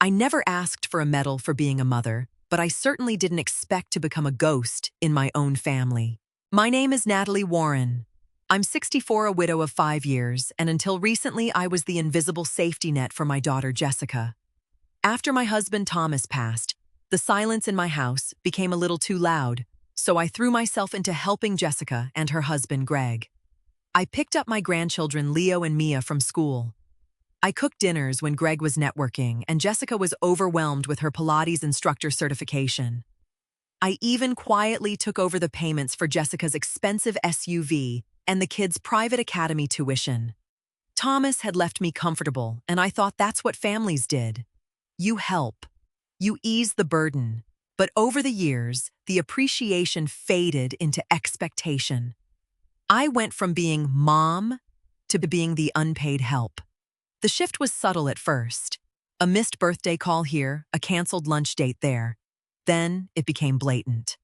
I never asked for a medal for being a mother, but I certainly didn't expect to become a ghost in my own family. My name is Natalie Warren. I'm 64, a widow of 5 years, and until recently I was the invisible safety net for my daughter Jessica. After my husband Thomas passed, the silence in my house became a little too loud, so I threw myself into helping Jessica and her husband Greg. I picked up my grandchildren Leo and Mia from school. I cooked dinners when Greg was networking and Jessica was overwhelmed with her Pilates instructor certification. I even quietly took over the payments for Jessica's expensive SUV and the kids' private academy tuition. Thomas had left me comfortable, and I thought that's what families did. You help. You ease the burden. But over the years, the appreciation faded into expectation. I went from being mom to being the unpaid help. The shift was subtle at first. A missed birthday call here, a canceled lunch date there. Then it became blatant.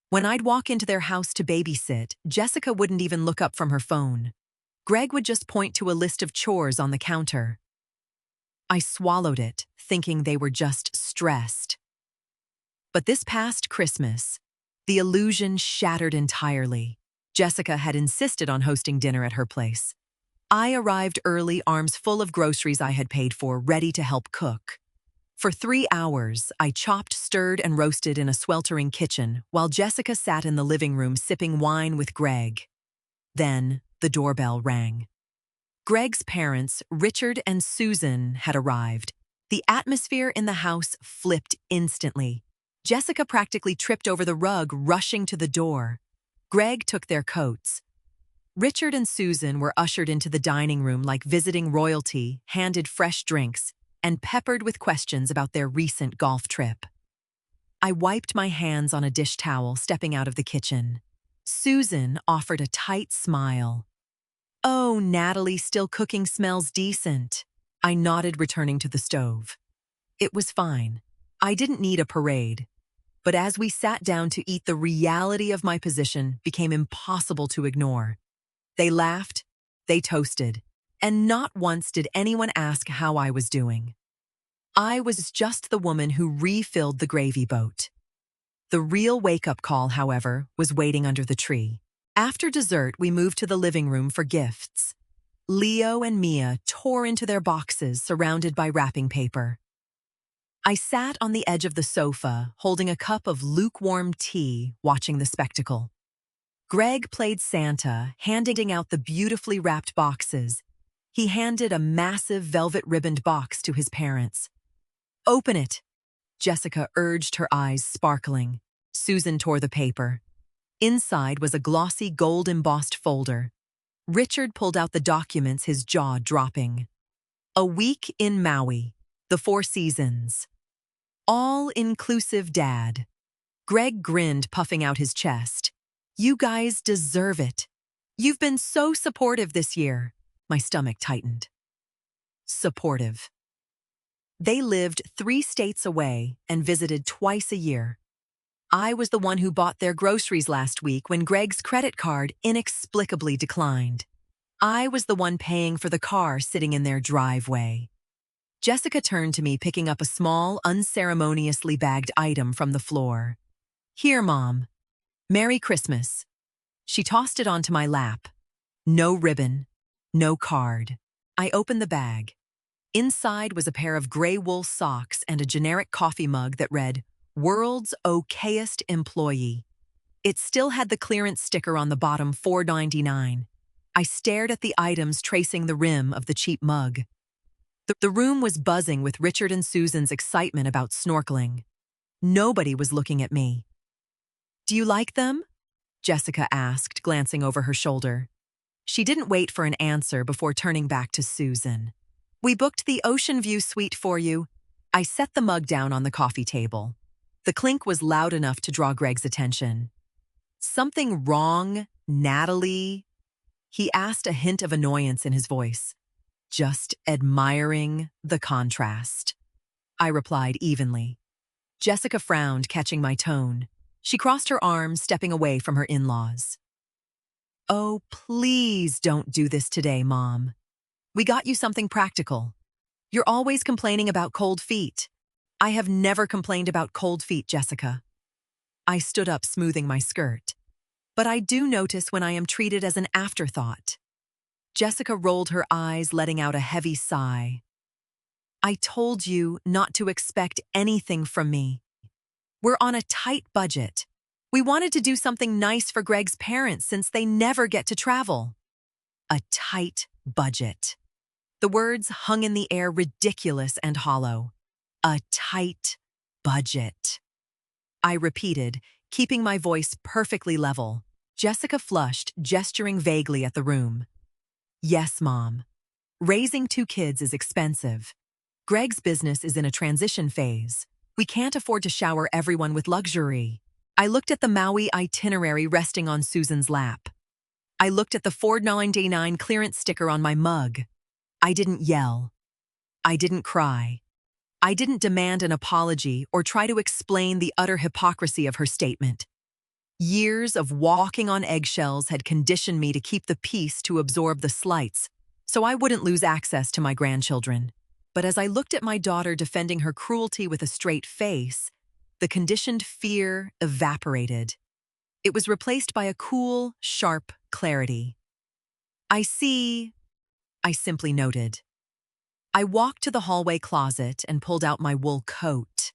When I'd walk into their house to babysit, Jessica wouldn't even look up from her phone. Greg would just point to a list of chores on the counter. I swallowed it, thinking they were just stressed. But this past Christmas, the illusion shattered entirely. Jessica had insisted on hosting dinner at her place. I arrived early, arms full of groceries I had paid for, ready to help cook. For 3 hours, I chopped, stirred, and roasted in a sweltering kitchen, while Jessica sat in the living room sipping wine with Greg. Then, the doorbell rang. Greg's parents, Richard and Susan, had arrived. The atmosphere in the house flipped instantly. Jessica practically tripped over the rug, rushing to the door. Greg took their coats. Richard and Susan were ushered into the dining room like visiting royalty, handed fresh drinks, and peppered with questions about their recent golf trip. I wiped my hands on a dish towel, stepping out of the kitchen. Susan offered a tight smile. "Oh, Natalie, still cooking, smells decent." I nodded, returning to the stove. It was fine. I didn't need a parade. But as we sat down to eat, the reality of my position became impossible to ignore. They laughed, they toasted, and not once did anyone ask how I was doing. I was just the woman who refilled the gravy boat. The real wake-up call, however, was waiting under the tree. After dessert, we moved to the living room for gifts. Leo and Mia tore into their boxes, surrounded by wrapping paper. I sat on the edge of the sofa, holding a cup of lukewarm tea, watching the spectacle. Greg played Santa, handing out the beautifully wrapped boxes. He handed a massive velvet-ribboned box to his parents. "Open it," Jessica urged, her eyes sparkling. Susan tore the paper. Inside was a glossy gold-embossed folder. Richard pulled out the documents, his jaw dropping. "A week in Maui, the 4 seasons. All-inclusive dad." Greg grinned, puffing out his chest. "You guys deserve it. You've been so supportive this year." My stomach tightened. Supportive. They lived 3 states away and visited twice a year. I was the one who bought their groceries last week when Greg's credit card inexplicably declined. I was the one paying for the car sitting in their driveway. Jessica turned to me, picking up a small, unceremoniously bagged item from the floor. "Here, Mom. Merry Christmas." She tossed it onto my lap. No ribbon, no card. I opened the bag. Inside was a pair of gray wool socks and a generic coffee mug that read, "World's Okayest Employee." It still had the clearance sticker on the bottom, $4.99. I stared at the items, tracing the rim of the cheap mug. The room was buzzing with Richard and Susan's excitement about snorkeling. Nobody was looking at me. "Do you like them?" Jessica asked, glancing over her shoulder. She didn't wait for an answer before turning back to Susan. "We booked the ocean view suite for you." I set the mug down on the coffee table. The clink was loud enough to draw Greg's attention. "Something wrong, Natalie?" He asked, a hint of annoyance in his voice. "Just admiring the contrast," I replied evenly. Jessica frowned, catching my tone. She crossed her arms, stepping away from her in-laws. "Oh, please don't do this today, Mom. We got you something practical. You're always complaining about cold feet." I have never complained about cold feet, Jessica. I stood up, smoothing my skirt. But I do notice when I am treated as an afterthought. Jessica rolled her eyes, letting out a heavy sigh. I told you not to expect anything from me. We're on a tight budget. We wanted to do something nice for Greg's parents since they never get to travel. A tight budget. The words hung in the air, ridiculous and hollow. A tight budget. I repeated, keeping my voice perfectly level. Jessica flushed, gesturing vaguely at the room. Yes, Mom. Raising 2 kids is expensive. Greg's business is in a transition phase. We can't afford to shower everyone with luxury. I looked at the Maui itinerary resting on Susan's lap. I looked at the $4.99 clearance sticker on my mug. I didn't yell. I didn't cry. I didn't demand an apology or try to explain the utter hypocrisy of her statement. Years of walking on eggshells had conditioned me to keep the peace to absorb the slights, so I wouldn't lose access to my grandchildren. But as I looked at my daughter defending her cruelty with a straight face, the conditioned fear evaporated. It was replaced by a cool, sharp clarity. I see, I simply noted. I walked to the hallway closet and pulled out my wool coat.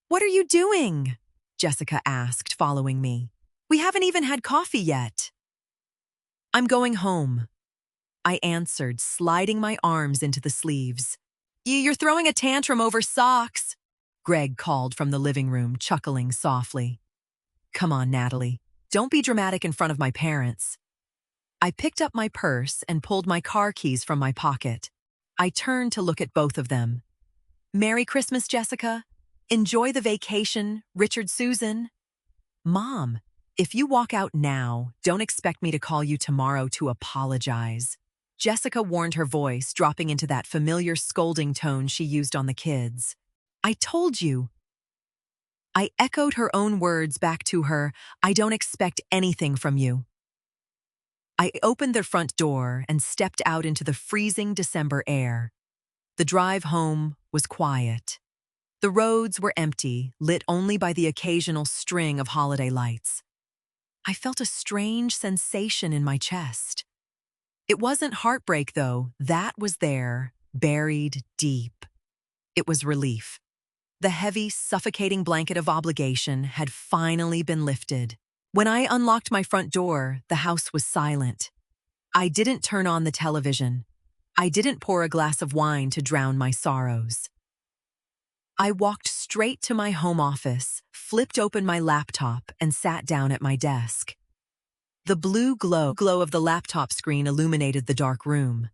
What are you doing? Jessica asked, following me. We haven't even had coffee yet. I'm going home, I answered, sliding my arms into the sleeves. You're throwing a tantrum over socks, Greg called from the living room, chuckling softly. Come on, Natalie. Don't be dramatic in front of my parents. I picked up my purse and pulled my car keys from my pocket. I turned to look at both of them. Merry Christmas, Jessica. Enjoy the vacation, Richard, Susan. Mom, if you walk out now, don't expect me to call you tomorrow to apologize. Jessica warned, her voice dropping into that familiar scolding tone she used on the kids. I told you. I echoed her own words back to her. I don't expect anything from you. I opened the front door and stepped out into the freezing December air. The drive home was quiet. The roads were empty, lit only by the occasional string of holiday lights. I felt a strange sensation in my chest. It wasn't heartbreak, though. That was there, buried deep. It was relief. The heavy, suffocating blanket of obligation had finally been lifted. When I unlocked my front door, the house was silent. I didn't turn on the television. I didn't pour a glass of wine to drown my sorrows. I walked straight to my home office, flipped open my laptop, and sat down at my desk. The blue glow of the laptop screen illuminated the dark room.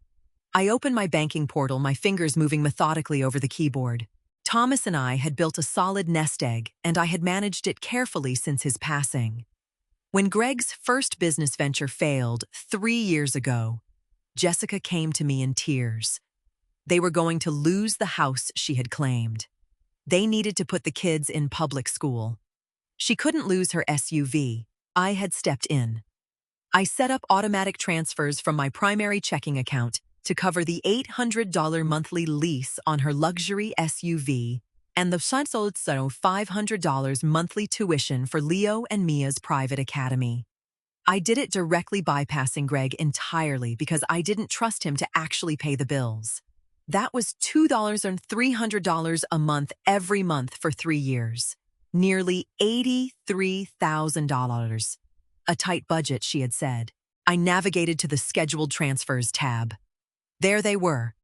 I opened my banking portal, my fingers moving methodically over the keyboard. Thomas and I had built a solid nest egg, and I had managed it carefully since his passing. When Greg's first business venture failed 3 years ago, Jessica came to me in tears. They were going to lose the house she had claimed. They needed to put the kids in public school. She couldn't lose her SUV. I had stepped in. I set up automatic transfers from my primary checking account to cover the $800 monthly lease on her luxury SUV and the $500 monthly tuition for Leo and Mia's private academy. I did it directly, bypassing Greg entirely because I didn't trust him to actually pay the bills. That was $200 and $300 a month every month for 3 years. Nearly $83,000. A tight budget, she had said. I navigated to the scheduled transfers tab. There they were.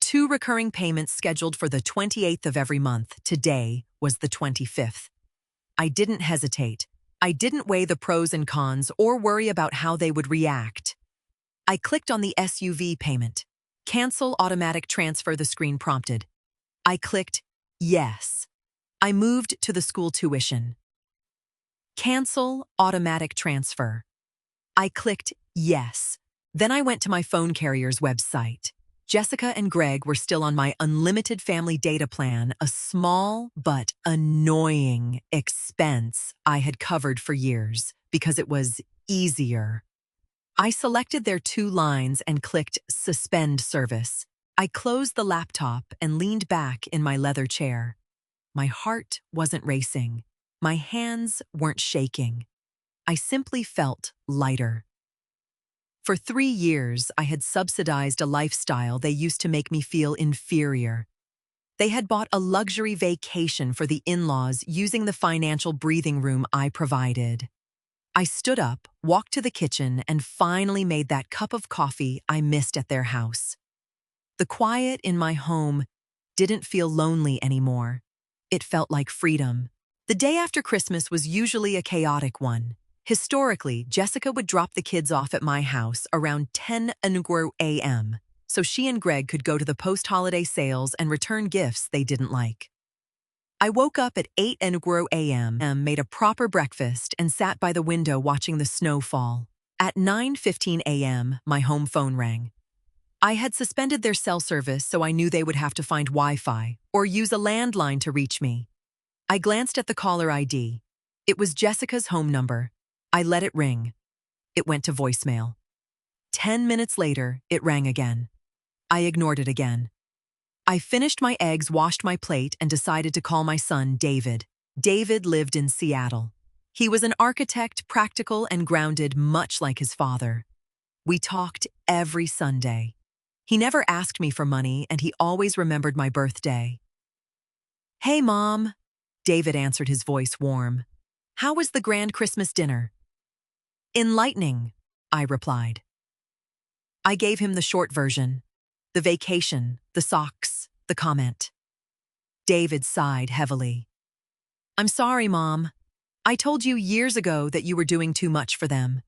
2 recurring payments scheduled for the 28th of every month. Today was the 25th. I didn't hesitate. I didn't weigh the pros and cons or worry about how they would react. I clicked on the SUV payment. Cancel automatic transfer, the screen prompted. I clicked yes. I moved to the school tuition. Cancel automatic transfer. I clicked yes. Then I went to my phone carrier's website. Jessica and Greg were still on my unlimited family data plan, a small but annoying expense I had covered for years because it was easier. I selected their 2 lines and clicked suspend service. I closed the laptop and leaned back in my leather chair. My heart wasn't racing. My hands weren't shaking. I simply felt lighter. For 3 years, I had subsidized a lifestyle they used to make me feel inferior. They had bought a luxury vacation for the in-laws using the financial breathing room I provided. I stood up, walked to the kitchen, and finally made that cup of coffee I missed at their house. The quiet in my home didn't feel lonely anymore. It felt like freedom. The day after Christmas was usually a chaotic one. Historically, Jessica would drop the kids off at my house around 10 a.m., so she and Greg could go to the post-holiday sales and return gifts they didn't like. I woke up at 8 a.m., made a proper breakfast, and sat by the window watching the snow fall. At 9:15 a.m., my home phone rang. I had suspended their cell service, so I knew they would have to find Wi-Fi or use a landline to reach me. I glanced at the caller ID. It was Jessica's home number. I let it ring. It went to voicemail. 10 minutes later, it rang again. I ignored it again. I finished my eggs, washed my plate, and decided to call my son, David. David lived in Seattle. He was an architect, practical and grounded, much like his father. We talked every Sunday. He never asked me for money, and he always remembered my birthday. "Hey, Mom," David answered, his voice warm. "How was the grand Christmas dinner?" "Enlightening," I replied. I gave him the short version. The vacation, the socks, the comment. David sighed heavily. "I'm sorry, Mom. I told you years ago that you were doing too much for them.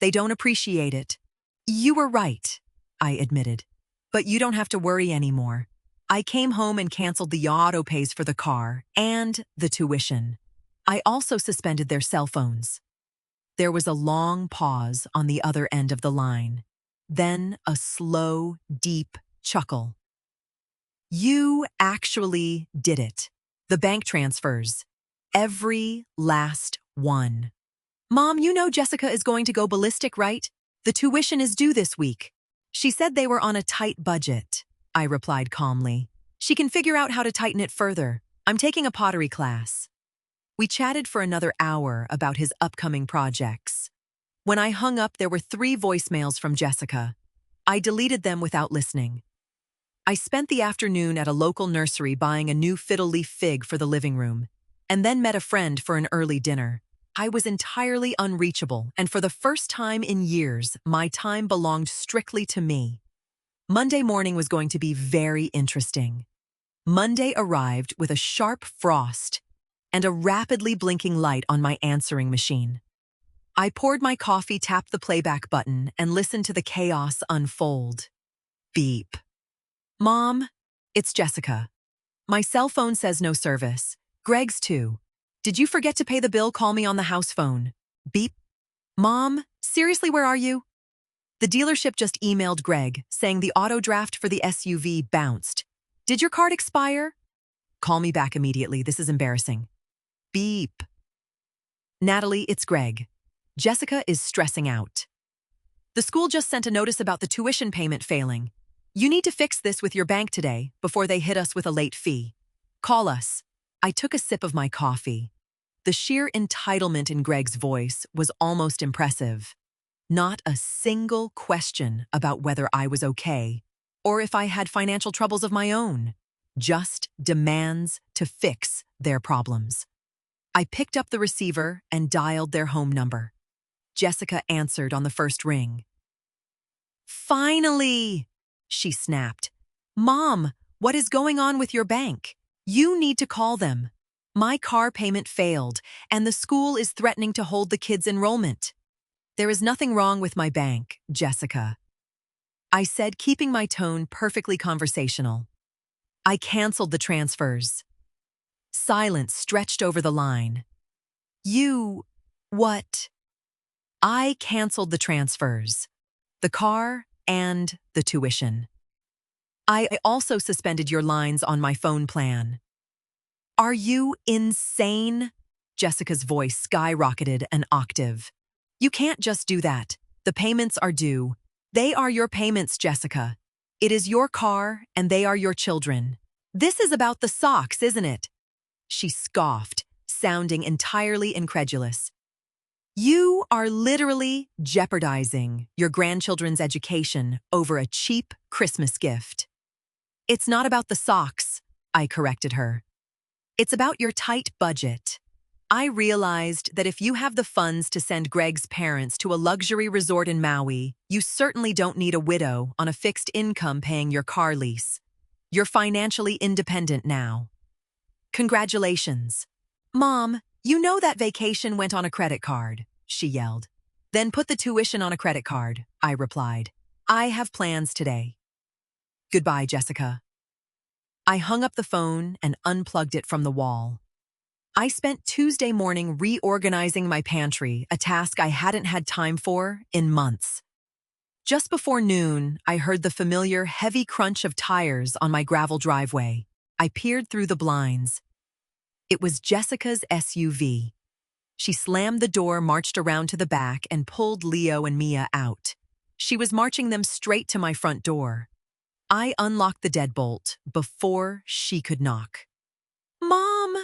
They don't appreciate it." "You were right," I admitted. "But you don't have to worry anymore. I came home and canceled the auto pays for the car and the tuition. I also suspended their cell phones." There was a long pause on the other end of the line. Then a slow, deep chuckle. "You actually did it. The bank transfers. Every last one." "Mom, you know Jessica is going to go ballistic, right? The tuition is due this week." "She said they were on a tight budget," I replied calmly. "She can figure out how to tighten it further. I'm taking a pottery class." We chatted for another hour about his upcoming projects. When I hung up, there were 3 voicemails from Jessica. I deleted them without listening. I spent the afternoon at a local nursery buying a new fiddle leaf fig for the living room, and then met a friend for an early dinner. I was entirely unreachable, and for the first time in years, my time belonged strictly to me. Monday morning was going to be very interesting. Monday arrived with a sharp frost and a rapidly blinking light on my answering machine. I poured my coffee, tapped the playback button, and listened to the chaos unfold. Beep. "Mom, it's Jessica. My cell phone says no service. Greg's too. Did you forget to pay the bill? Call me on the house phone." Beep. "Mom, seriously, where are you?" "The dealership just emailed Greg, saying the auto draft for the SUV bounced. Did your card expire? Call me back immediately. This is embarrassing." Beep. "Natalie, it's Greg. Jessica is stressing out. The school just sent a notice about the tuition payment failing. You need to fix this with your bank today before they hit us with a late fee. Call us." I took a sip of my coffee. The sheer entitlement in Greg's voice was almost impressive. Not a single question about whether I was okay or if I had financial troubles of my own. Just demands to fix their problems. I picked up the receiver and dialed their home number. Jessica answered on the first ring. "Finally!" she snapped. "Mom, what is going on with your bank? You need to call them. My car payment failed, and the school is threatening to hold the kids' enrollment." "There is nothing wrong with my bank, Jessica," I said, keeping my tone perfectly conversational. "I canceled the transfers." Silence stretched over the line. "You... what?" "I canceled the transfers. The car and the tuition. I also suspended your lines on my phone plan." "Are you insane?" Jessica's voice skyrocketed an octave. "You can't just do that. The payments are due. They are your payments, Jessica. It is your car, and they are your children. This is about the socks, isn't it? She scoffed, sounding entirely incredulous. You are literally jeopardizing your grandchildren's education over a cheap Christmas gift. It's not about the socks, I corrected her. It's about your tight budget. I realized that if you have the funds to send Greg's parents to a luxury resort in Maui, you certainly don't need a widow on a fixed income paying your car lease. You're financially independent now. Congratulations. Mom, you know that vacation went on a credit card, she yelled. Then put the tuition on a credit card, I replied. I have plans today. Goodbye, Jessica. I hung up the phone and unplugged it from the wall. I spent Tuesday morning reorganizing my pantry, a task I hadn't had time for in months. Just before noon, I heard the familiar heavy crunch of tires on my gravel driveway. I peered through the blinds. It was Jessica's SUV. She slammed the door, marched around to the back, and pulled Leo and Mia out. She was marching them straight to my front door. I unlocked the deadbolt before she could knock. Mom!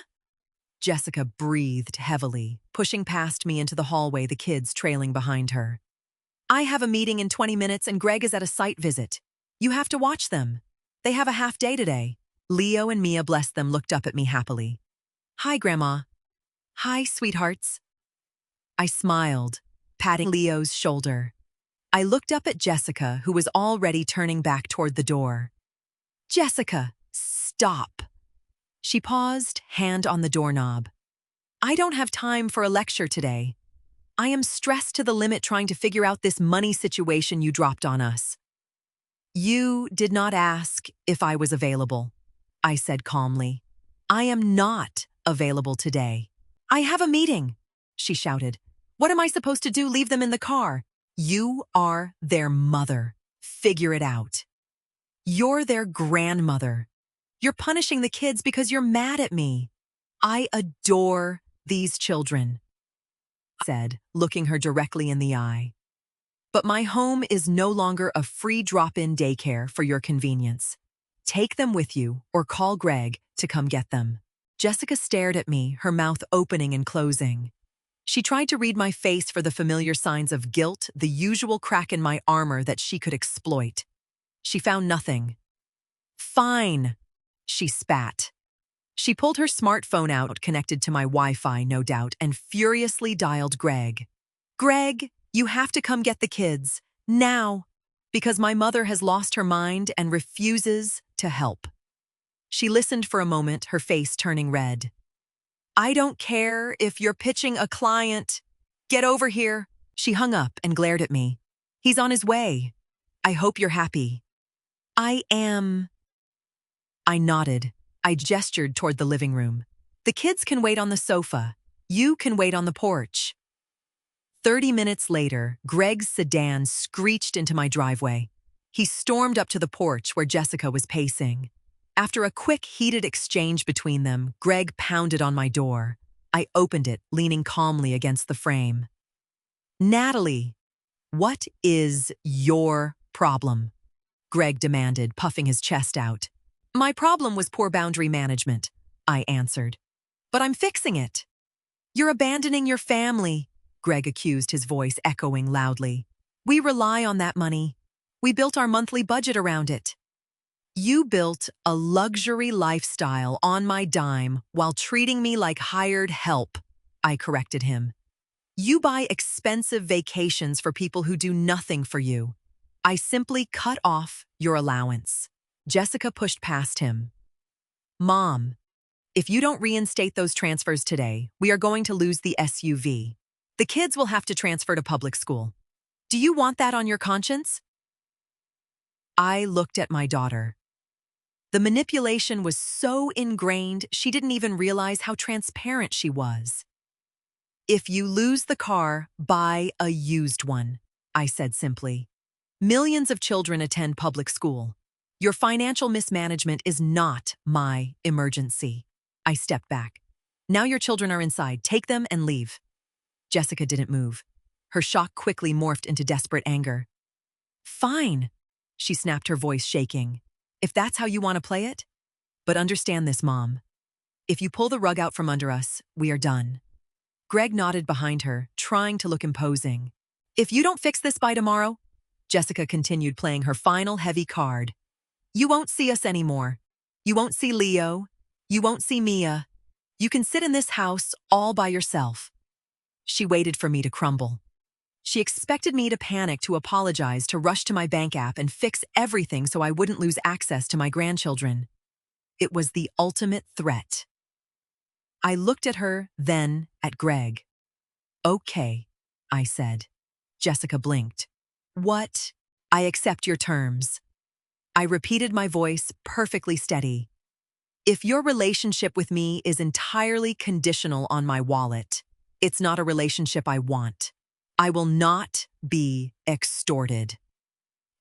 Jessica breathed heavily, pushing past me into the hallway, the kids trailing behind her. I have a meeting in 20 minutes and Greg is at a site visit. You have to watch them. They have a half day today. Leo and Mia, bless them, looked up at me happily. Hi, Grandma. Hi, sweethearts. I smiled, patting Leo's shoulder. I looked up at Jessica, who was already turning back toward the door. Jessica, stop. She paused, hand on the doorknob. I don't have time for a lecture today. I am stressed to the limit trying to figure out this money situation you dropped on us. You did not ask if I was available, I said calmly. I am not available today. I have a meeting, she shouted. What am I supposed to do? Leave them in the car? You are their mother. Figure it out. You're their grandmother. You're punishing the kids because you're mad at me. I adore these children, I said, looking her directly in the eye. But my home is no longer a free drop-in daycare for your convenience. Take them with you or call Greg to come get them. Jessica stared at me, her mouth opening and closing. She tried to read my face for the familiar signs of guilt, the usual crack in my armor that she could exploit. She found nothing. Fine, she spat. She pulled her smartphone out, connected to my Wi-Fi, no doubt, and furiously dialed Greg. Greg, you have to come get the kids, now, because my mother has lost her mind and refuses to help. She listened for a moment, her face turning red. I don't care if you're pitching a client. Get over here. She hung up and glared at me. He's on his way. I hope you're happy. I am. I nodded. I gestured toward the living room. The kids can wait on the sofa. You can wait on the porch. 30 minutes later, Greg's sedan screeched into my driveway. He stormed up to the porch where Jessica was pacing. After a quick, heated exchange between them, Greg pounded on my door. I opened it, leaning calmly against the frame. Natalie, what is your problem? Greg demanded, puffing his chest out. My problem was poor boundary management, I answered. But I'm fixing it. You're abandoning your family, Greg accused, his voice echoing loudly. We rely on that money. We built our monthly budget around it. You built a luxury lifestyle on my dime while treating me like hired help, I corrected him. You buy expensive vacations for people who do nothing for you. I simply cut off your allowance. Jessica pushed past him. Mom, if you don't reinstate those transfers today, we are going to lose the SUV. The kids will have to transfer to public school. Do you want that on your conscience? I looked at my daughter. The manipulation was so ingrained, she didn't even realize how transparent she was. If you lose the car, buy a used one, I said simply. Millions of children attend public school. Your financial mismanagement is not my emergency. I stepped back. Now your children are inside. Take them and leave. Jessica didn't move. Her shock quickly morphed into desperate anger. Fine. she snapped, her voice shaking. If that's how you want to play it? But understand this, Mom. If you pull the rug out from under us, we are done. Greg nodded behind her, trying to look imposing. If you don't fix this by tomorrow, Jessica continued, playing her final heavy card, you won't see us anymore. You won't see Leo. You won't see Mia. You can sit in this house all by yourself. She waited for me to crumble. She expected me to panic, to apologize, to rush to my bank app and fix everything so I wouldn't lose access to my grandchildren. It was the ultimate threat. I looked at her, then at Greg. Okay, I said. Jessica blinked. What? I accept your terms. I repeated, my voice perfectly steady. If your relationship with me is entirely conditional on my wallet, it's not a relationship I want. I will not be extorted.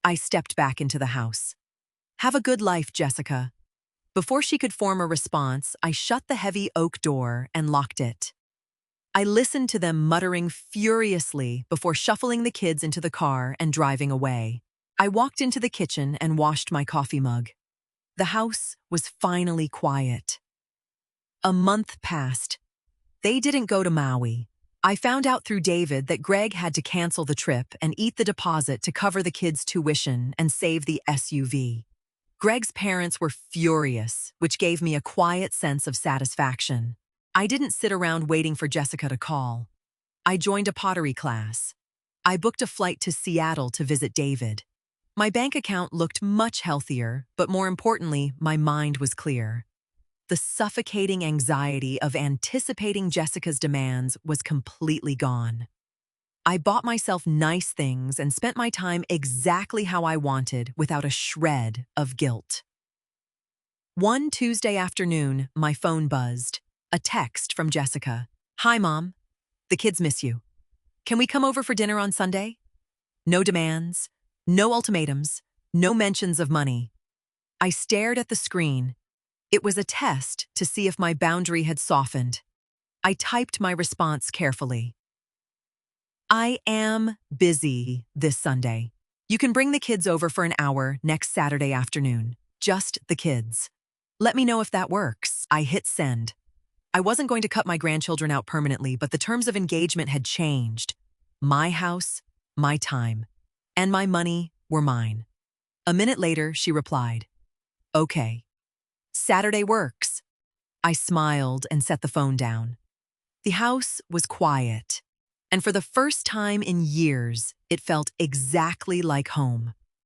I stepped back into the house. Have a good life, Jessica. Before she could form a response, I shut the heavy oak door and locked it. I listened to them muttering furiously before shuffling the kids into the car and driving away. I walked into the kitchen and washed my coffee mug. The house was finally quiet. A month passed. They didn't go to Maui. I found out through David that Greg had to cancel the trip and eat the deposit to cover the kids' tuition and save the SUV. Greg's parents were furious, which gave me a quiet sense of satisfaction. I didn't sit around waiting for Jessica to call. I joined a pottery class. I booked a flight to Seattle to visit David. My bank account looked much healthier, but more importantly, my mind was clear. The suffocating anxiety of anticipating Jessica's demands was completely gone. I bought myself nice things and spent my time exactly how I wanted without a shred of guilt. One Tuesday afternoon, my phone buzzed. A text from Jessica. Hi, Mom. The kids miss you. Can we come over for dinner on Sunday? No demands, no ultimatums, no mentions of money. I stared at the screen. It was a test to see if my boundary had softened. I typed my response carefully. I am busy this Sunday. You can bring the kids over for an hour next Saturday afternoon. Just the kids. Let me know if that works. I hit send. I wasn't going to cut my grandchildren out permanently, but the terms of engagement had changed. My house, my time, and my money were mine. A minute later, she replied, Okay. Saturday works. I smiled and set the phone down. The house was quiet, and for the first time in years, it felt exactly like home.